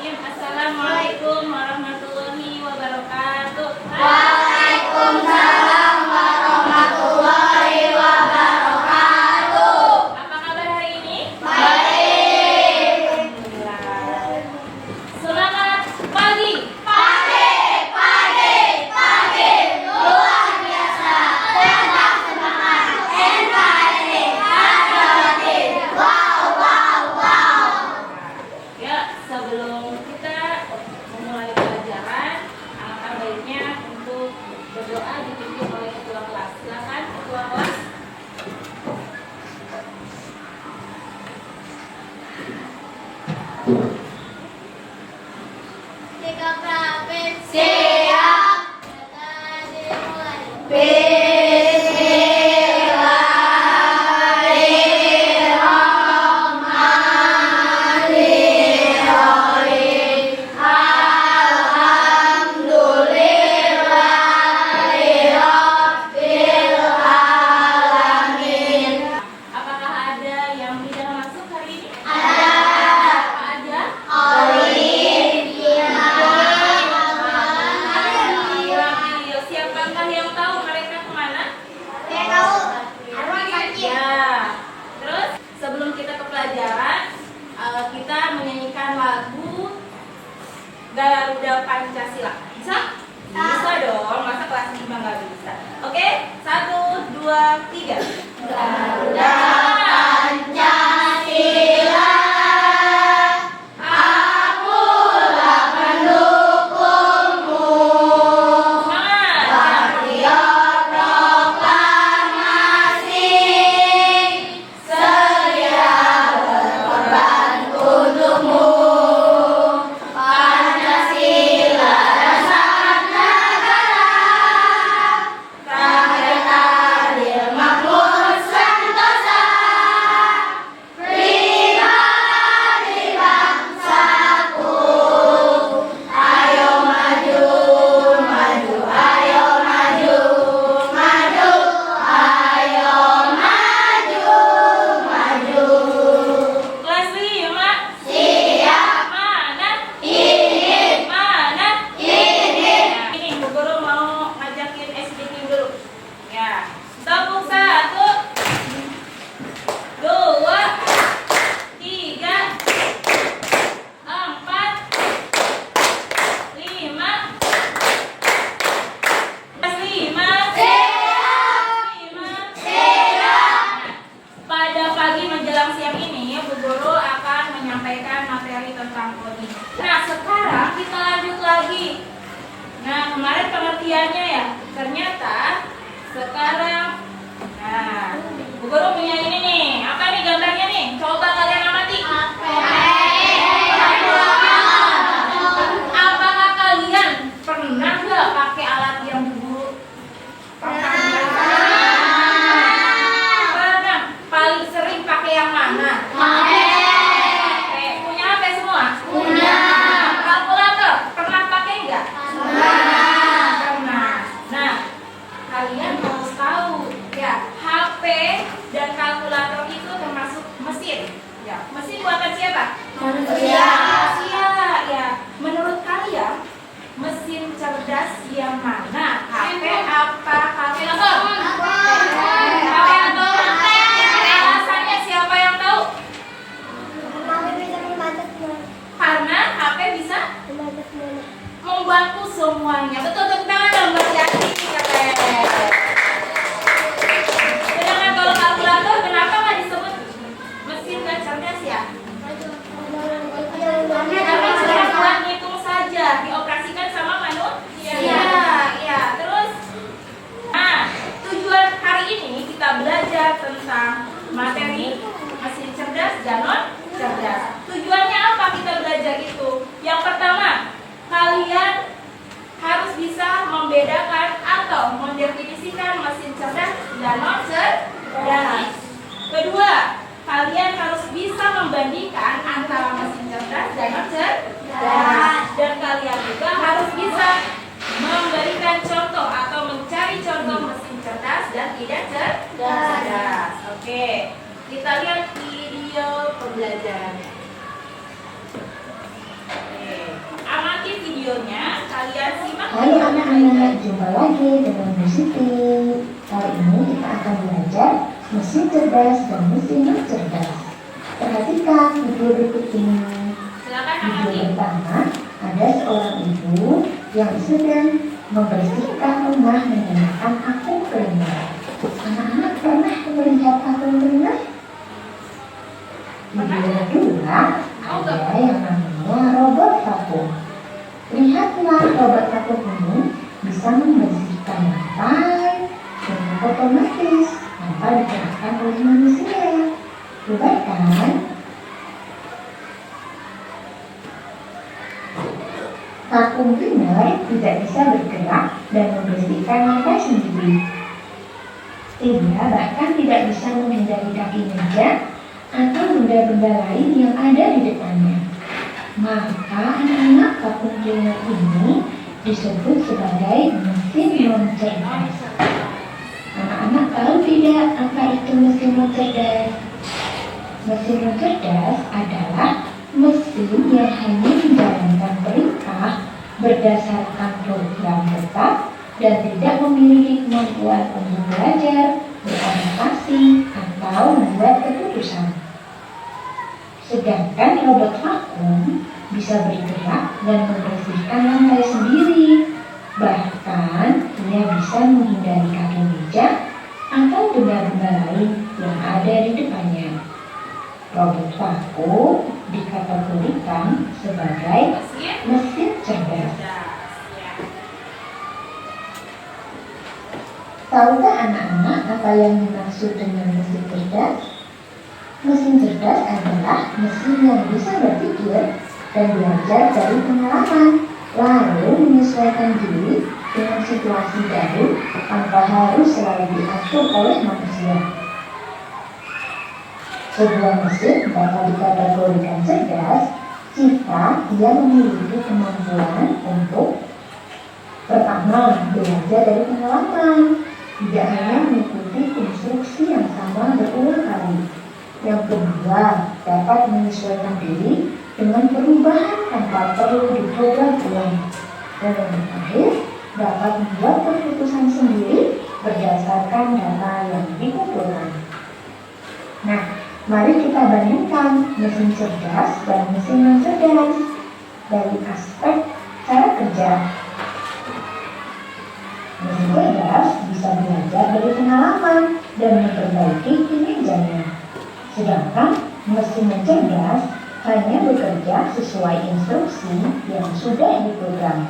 Bismillahirrahmanirrahim. Assalamualaikum warahmatullahi wabarakatuh. Waalaikumsalam warahmatullahi wabarakatuh. Apa kabar hari ini? Baik. Alhamdulillah. Selamat pagi. Pagi. Luar biasa. Tetap semangat. NKRI. Patriotik. Wow. Ya, sebelum kita memulai pelajaran, alangkah baiknya untuk berdoa dipimpin oleh ketua kelas. Silakan ketua kelas. Tiga praktek. Siap. Bismillahirrahmanirrahim. Alhamdulillahirabbil alamin. Apakah ada yang tidak masuk hari ini? Ada. Apa aja? Siapakah yang tahu mereka kemana? Ya. Terus sebelum kita ke pelajaran, kita menyanyikan lagu Garuda Pancasila. Bisa? Bisa dong. Masa kelas 5 nggak bisa? Oke, 1, 2, 3. Garuda Pancasila, akulah pendukungmu. Semangat. Patriot proklamasi, sedia berkorban untukmu. Pancasila dasar negara, rakyat adil makmur sentosa, pribadi bangsaku. Ayo maju, ayo maju. Kelas 5. Siap. Mana? Ini. Mana? Ini. Ini Bu Guru mau ngajakin SDQ dulu. Ya. Tepuk 1, 2, 3, 4, 5. Kelas 5. Pada pagi menjelang siang ini, Bu Guru akan menyampaikan materi tentang coding. Nah, sekarang kita lanjut lagi. Nah, kemarin pengertiannya ya. Ternyata sekarang, nah, Bu Guru punya ini nih. Apa nih gambarnya nih? Coba kalian amati. Apakah kalian pernah nggak pakai alat yang Bu Guru pakai? Pernah. Paling sering pakai yang mana? Punya HP semua? Kalkulator pernah pakai nggak? Pernah. Nah, kalian harus tahu ya, HP dan kalkulator itu termasuk mesin. Ya, mesin buatan siapa? Manusia. Ya. Menurut kalian, mesin cerdas yang mana? HP apa kalkulator? HP atau alasannya siapa yang tahu? Karena HP bisa membantu semuanya. Betul, tepuk tangan dong buat Yati. Sedangkan kalau kalkulator, kenapa nggak disebut mesin dan cerdas ya? Karena cuma buat ngitung saja, dioperasikan sama manusia. Ya. Terus, nah, tujuan hari ini kita belajar tentang materi mesin cerdas dan non cerdas. Tujuannya apa kita belajar itu? Yang pertama, kalian harus bisa videonya, kalian simak. Hai anak-anak, jumpa lagi dengan Bu Siti. Kali ini kita akan belajar mesin cerdas dan mesin non cerdas. Perhatikan video berikut ini. Silakan Video amati. pertama, ada seorang ibu yang sedang membersihkan rumah menggunakan vakum cleaner. Anak-anak pernah melihat vakum cleaner? Video kedua, ada yang namanya robot vakum. Lihatlah robot vakum ini bisa membersihkan lantai dengan otomatis tanpa digerakkan oleh manusia. Hebat kan? Vakum cleaner tidak bisa bergerak dan membersihkan lantai sendiri. Tidak, bahkan tidak bisa menghindari kaki meja atau benda-benda lain yang ada di depannya. Maka anak-anak vakum cleaner ini disebut sebagai mesin non cerdas. Anak-anak tahu tidak apa itu mesin non cerdas? Mesin non cerdas adalah mesin yang hanya menjalankan perintah berdasarkan program tetap dan tidak memiliki kemampuan untuk belajar, beradaptasi, atau membuat keputusan. Sedangkan robot vakum bisa bergerak dan membersihkan lantai sendiri. Bahkan ia bisa menghindari kaki meja atau benda-benda lain yang ada di depannya. Robot vakum dikategorikan sebagai mesin cerdas. Tahukah anak-anak apa yang dimaksud dengan mesin cerdas? Mesin cerdas adalah mesin yang bisa berpikir dan belajar dari pengalaman, lalu menyesuaikan diri dengan situasi baru tanpa harus selalu diatur oleh manusia. Sebuah mesin dapat dikategorikan cerdas jika ia memiliki kemampuan untuk pertama, belajar dari pengalaman, tidak hanya mengikuti instruksi yang sama berulang kali. Yang kedua, dapat menyesuaikan diri dengan perubahan tanpa perlu diprogram ulang. Dan yang terakhir, dapat membuat keputusan sendiri berdasarkan data yang dikumpulkan. Nah, mari kita bandingkan mesin cerdas dan mesin non cerdas dari aspek cara kerja. Mesin cerdas bisa belajar dari pengalaman dan memperbaiki kinerjanya. Sedangkan mesin non cerdas hanya bekerja sesuai instruksi yang sudah diprogram.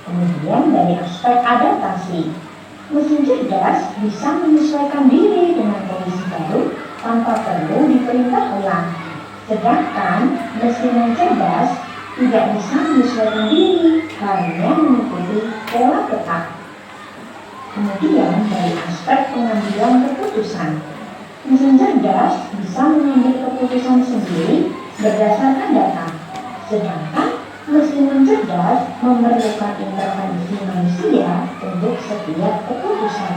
Kemudian dari aspek adaptasi, mesin cerdas bisa menyesuaikan diri dengan kondisi baru tanpa perlu diperintah ulang. Sedangkan mesin non cerdas tidak bisa menyesuaikan diri, hanya mengikuti pola tetap. Kemudian dari aspek pengambilan keputusan, mesin cerdas bisa mengambil keputusan sendiri berdasarkan data, sedangkan mesin non cerdas memerlukan intervensi manusia untuk setiap keputusan.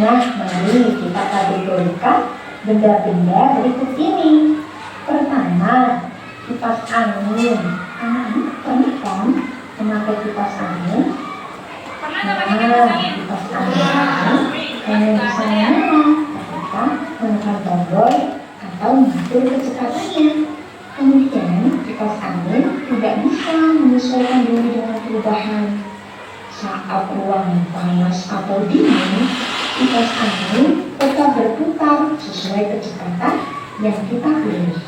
Nah, mari kita kategorikan benda-benda berikut ini. Pertama, kipas angin. Anak-anak pernah kan memakai kipas angin? Kipas angin hanya bisa menyala ketika menekan tombol atau mengatur kecepatannya. Kemudian kipas angin tidak bisa menyesuaikan diri dengan perubahan. Saat ruangan panas atau dingin, kipas angin tetap berputar sesuai kecepatan yang kita pilih.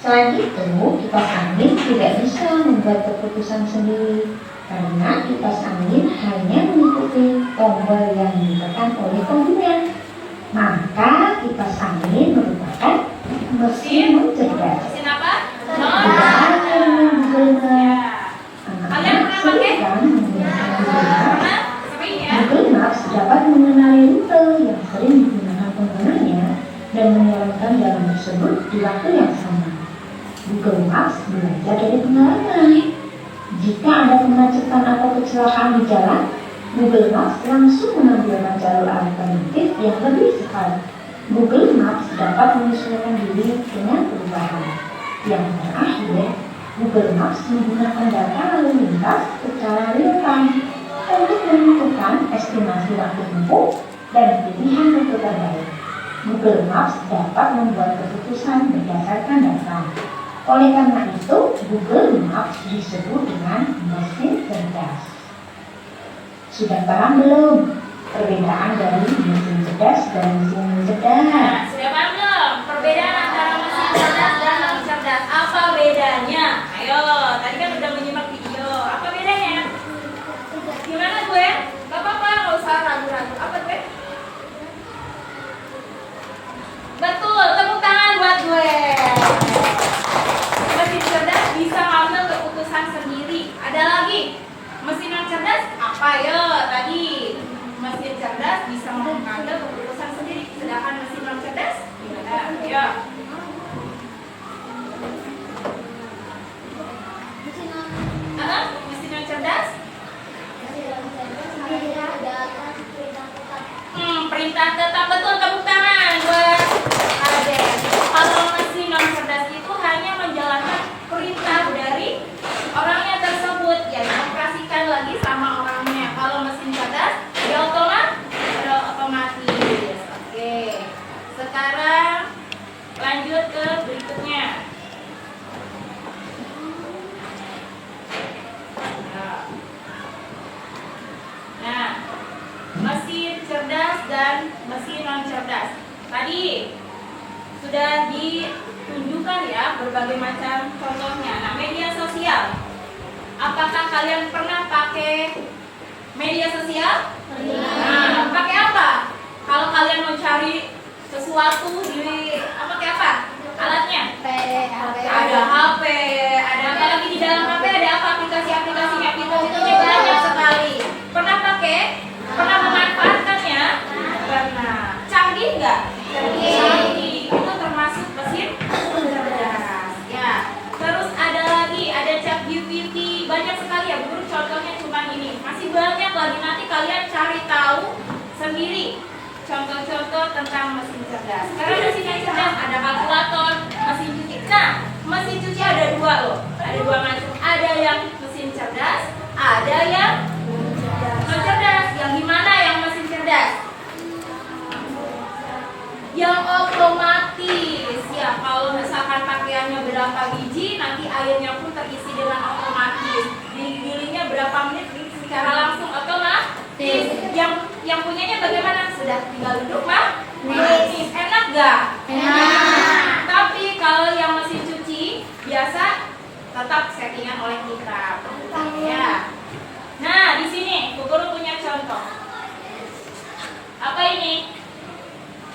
Selain itu, kipas angin tidak bisa membuat keputusan sendiri karena kipas angin hanya mengikuti tombol yang ditekan oleh pengguna. Maka kipas angin merupakan mesin non cerdas. Mesin apa? Tidak dengan Google Maps. Kalian Anak-anak pernah pakai? sering kan menggunakan Google Maps. Karena sering ya. Google Maps dapat mengenali rute yang sering digunakan penggunanya dan menjalankan jalan tersebut di waktu yang sama. Google Maps belajar dari pengalaman. Jika ada kemacetan atau kecelakaan di jalan, Google Maps langsung menampilkan jalur alternatif yang lebih cepat. Google Maps dapat menyesuaikan diri dengan perubahan. Yang terakhir, Google Maps menggunakan data lalu lintas secara real-time untuk menentukan estimasi waktu tempuh dan pilihan rute terbaik. Google Maps dapat membuat keputusan berdasarkan data. Oleh karena itu, Google Maps disebut dengan mesin cerdas. Sudah paham belum perbedaan dari mesin cerdas dan mesin cerdas? Nah, sudah paham belum perbedaan antara mesin cerdas dan non cerdas? Apa bedanya? Ayo, tadi kan udah menyimak video. Apa bedanya? Gimana gue? Gak apa-apa, gak usah ragu-ragu. Apa gue? Betul, tepuk tangan buat gue. Mesin cerdas bisa ngambil keputusan sendiri. Ada lagi, mesin non cerdas apa yo tadi? Mesin cerdas bisa mengambil keputusan sendiri. Sedangkan mesin non cerdas gimana? Ayo. Apa? Mesin non cerdas? Perintah tetap, betul, tepuk tangan buat Ade. Kalau mesin non cerdas itu hanya menjalankan perintah dari orangnya tersebut, ya dioperasikan lagi sama orangnya. Kalau mesin cerdas dia otomatis. Oke. Sekarang lanjut ke berikutnya. Nah, mesin cerdas dan mesin non cerdas. Tadi sudah ditunjukkan ya berbagai macam contohnya. Nah, media sosial. Apakah kalian pernah pakai media sosial? Nah, pakai apa? Kalau kalian mau cari sesuatu pakai apa? Alatnya? Ada HP, ada apa lagi di dalam HP? Ada apa aplikasi-aplikasinya? Fitur-fiturnya banyak sekali. Pernah pakai? Pernah memanfaatkannya? Pernah. Canggih nggak? Canggih. Itu termasuk mesin cerdas. Ya. Terus ada lagi, ada ChatGPT. Banyak sekali ya, Bu. Contohnya cuma ini. Masih banyak lagi, nanti kalian cari tahu sendiri. Contoh-contoh tentang mesin cerdas. Karena mesin yang cerdas ada kalkulator, mesin cuci. Nah, mesin cuci ada dua loh. Ada dua macam. Ada yang mesin cerdas, ada yang non cerdas. Yang gimana yang mesin cerdas? Yang otomatis. Ya, kalau misalkan pakaiannya berapa biji, nanti airnya pun terisi dengan otomatis. Digilingnya berapa menit secara langsung otomatis. Yang punyanya bagaimana? Sudah tinggal duduk, Pak? Enak gak? Enak. Tapi kalau yang mesin cuci biasa tetap settingan oleh kita. Ya. Nah, di sini Bu Guru punya contoh. Apa ini?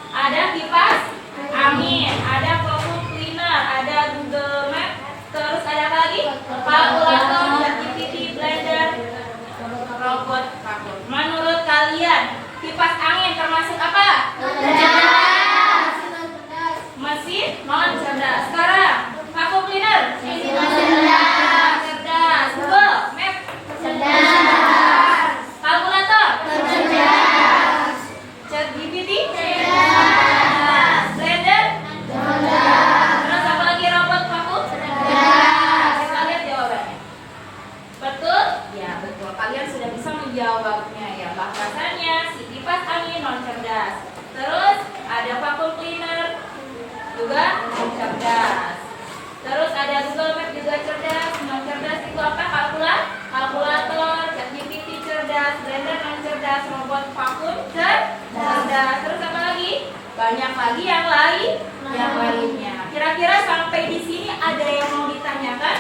Ada kipas angin, ada vacuum cleaner, ada Google Map, terus ada apa lagi? Kalkulator, ChatGPT, blender, robot vacuum. Menurut kalian, kipas angin termasuk apa? Mesin non cerdas. Sekarang, vacuum cleaner? Cerdas. Google Map? Kalkulator? ChatGPT? Blender? Terus apa lagi robot vacuum? Kita lihat jawabannya. Betul? Ya betul. Kalian sudah bisa menjawabnya ya. Bahwasannya si kipas angin non cerdas. Terus ada vacuum cleaner juga non cerdas. Terus ada Google Map juga cerdas. Non cerdas itu apa? Kalkulator, ChatGPT cerdas, blender non cerdas, robot vacuum cerdas. Terus apa lagi? Banyak lagi yang lainnya. Kira-kira sampai di sini ada yang mau ditanyakan?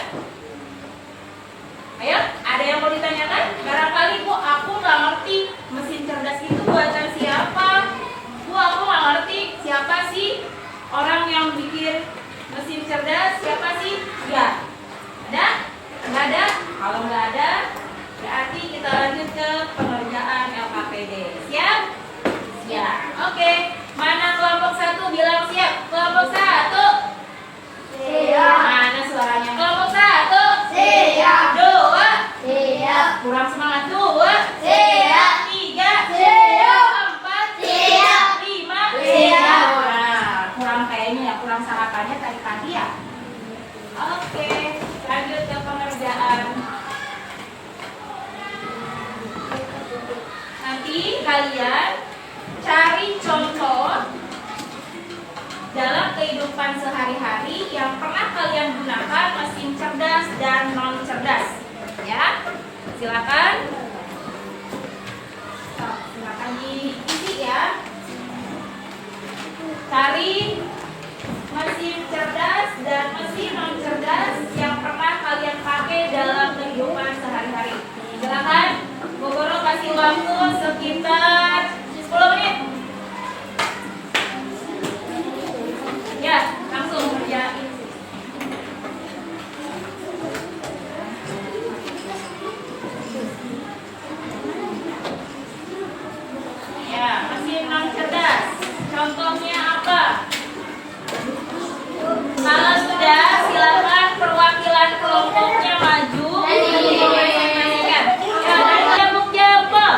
Ayo, ada yang mau ditanyakan? Barangkali Bu, aku nggak ngerti mesin cerdas itu buatan siapa? Bu, aku nggak ngerti siapa sih orang yang bikin mesin cerdas? Siapa sih? Ya, ada? Nggak ada? Kalau nggak ada, berarti kita lanjut ke pengerjaan LKPD. Siap? Siap. Oke. Mana kelompok 1 bilang siap? Kelompok 1. Siap. Mana suaranya? Kelompok 1. Siap. 2. Siap. Kurang semangat. 2. Siap. 3. Siap. 4. Siap. 5. Siap. Nah, kurang kayaknya ya, kurang sarapannya tadi pagi ya. Oke, lanjut kehidupan sehari-hari yang pernah kalian gunakan mesin cerdas dan non cerdas. Ya, silakan. Silakan diisi ya. Cari mesin cerdas dan mesin non cerdas yang pernah kalian pakai dalam kehidupan sehari-hari. Silakan, Bu Guru kasih waktu sekitar 10 menit. Ya, langsung kerjain. Ya, mesin non cerdas. Contohnya apa? Kalau sudah, silakan perwakilan kelompoknya maju untuk mempresentasikan. Ya, dari kelompok jempol.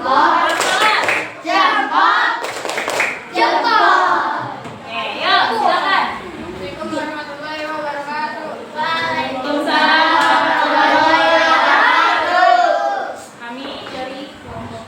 Bersemangat. Oke, yuk silakan. Waalaikumsalam warahmatullahi wabarakatuh. Kami dari kelompok.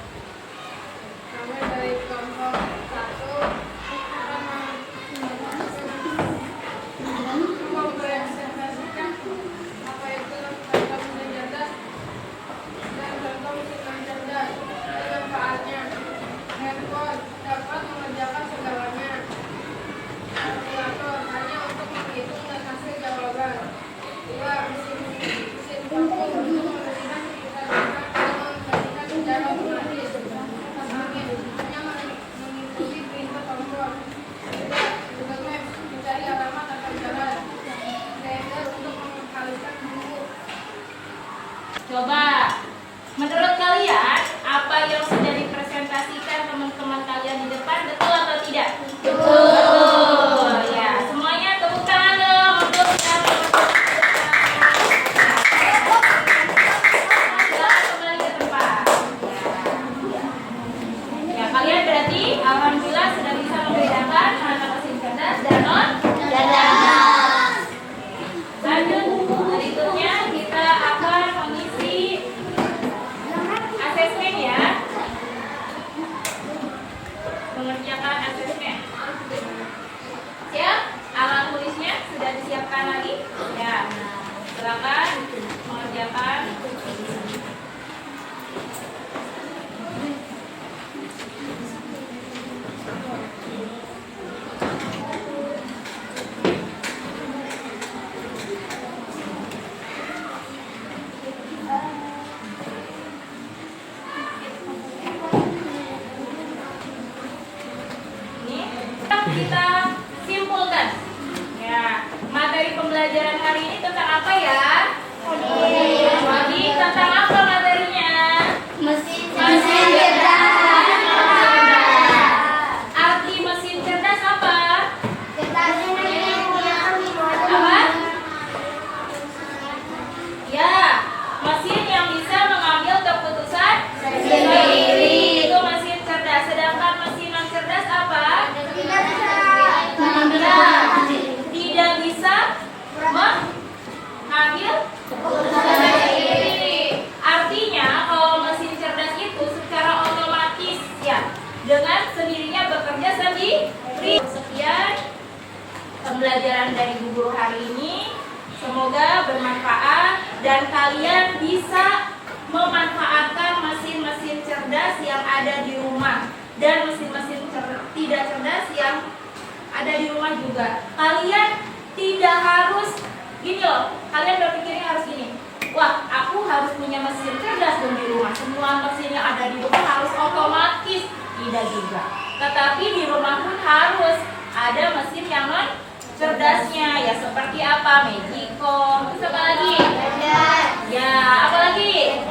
Handphone dapat mengerjakan segalanya. Kalkulator hanya untuk menghitung dan hasil jawaban. 2. Mesin vakum untuk membersihkan sekitar rumah atau membersihkan secara otomatis. Kipas angin hanya mengikuti perintah kompor. 3. Google Maps mencari alamat atau jalan. Blender untuk menghaluskan bumbu. Coba, menurut kalian apa yang sudah dipresentasikan teman-teman kalian di depan betul atau tidak? Betul. Ya, semuanya tepuk tangan dong untuk silakan kembali ke tempat. Ya, kalian berarti alhamdulillah sudah bisa membedakan mana mesin cerdas dan non cerdas. Lanjut, berikutnya kita akan mengisi asesmen ya. Mengerjakan asesmen. Siap? Alat tulisnya sudah disiapkan lagi? Ya. Silakan mengerjakan. Kita simpulkan. Ya, materi pembelajaran hari ini tentang apa ya? Jadi tentang apa materinya? Mesin cerdas. Arti mesin cerdas apa? Apa? Ya, mesin yang bisa mengambil keputusan sendiri. Itu mesin cerdas. Sedangkan mesin non cerdas apa? Tidak bisa mengambil keputusan sendiri. Artinya kalau mesin cerdas itu secara otomatis ya dengan sendirinya bekerja sendiri. Sekian pembelajaran dari Bu Guru hari ini. Semoga bermanfaat dan kalian bisa memanfaatkan mesin-mesin cerdas yang ada di rumah dan mesin-mesin tidak cerdas yang ada di rumah juga. Kalian tidak harus gini loh, kalian berpikirnya harus gini. Wah, aku harus punya mesin cerdas dong di rumah. Semua mesin yang ada di rumah harus otomatis. Tidak juga. Tetapi di rumah pun harus ada mesin yang non cerdasnya. Ya seperti apa? Magicom. Terus apa lagi? Ya, apa lagi?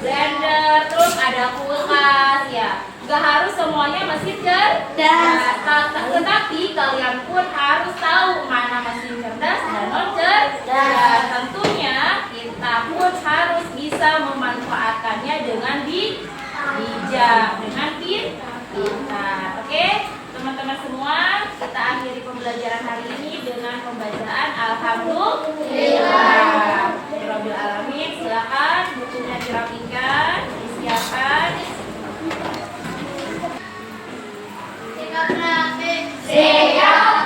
Blender. Terus ada kulkas. Ya, gak harus semuanya mesin cerdas. Tetapi kalian pun harus tahu mana mesin cerdas dan non cerdas. Dan tentunya kita pun harus bisa memanfaatkannya dengan bijak, dengan pintar. Oke, teman-teman semua, kita akhiri pembelajaran hari ini dengan pembacaan Alhamdulillah. Rabbil alamin. Silakan bukunya dirapikan, disiapkan. Siap.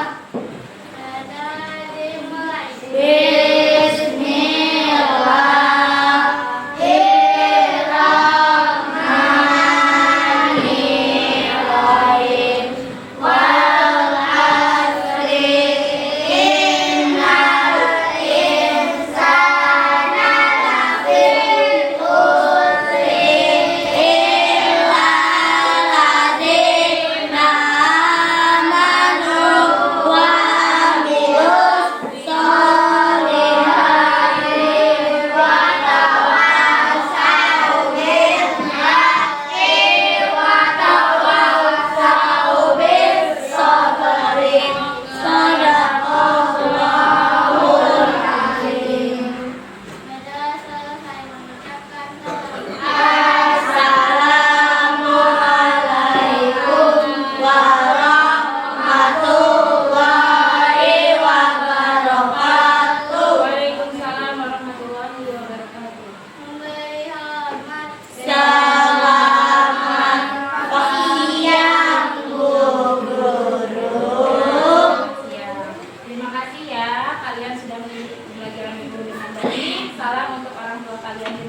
kalian sudah mengikuti pembelajaran minggu dengan baik. Salam untuk orang tua kalian.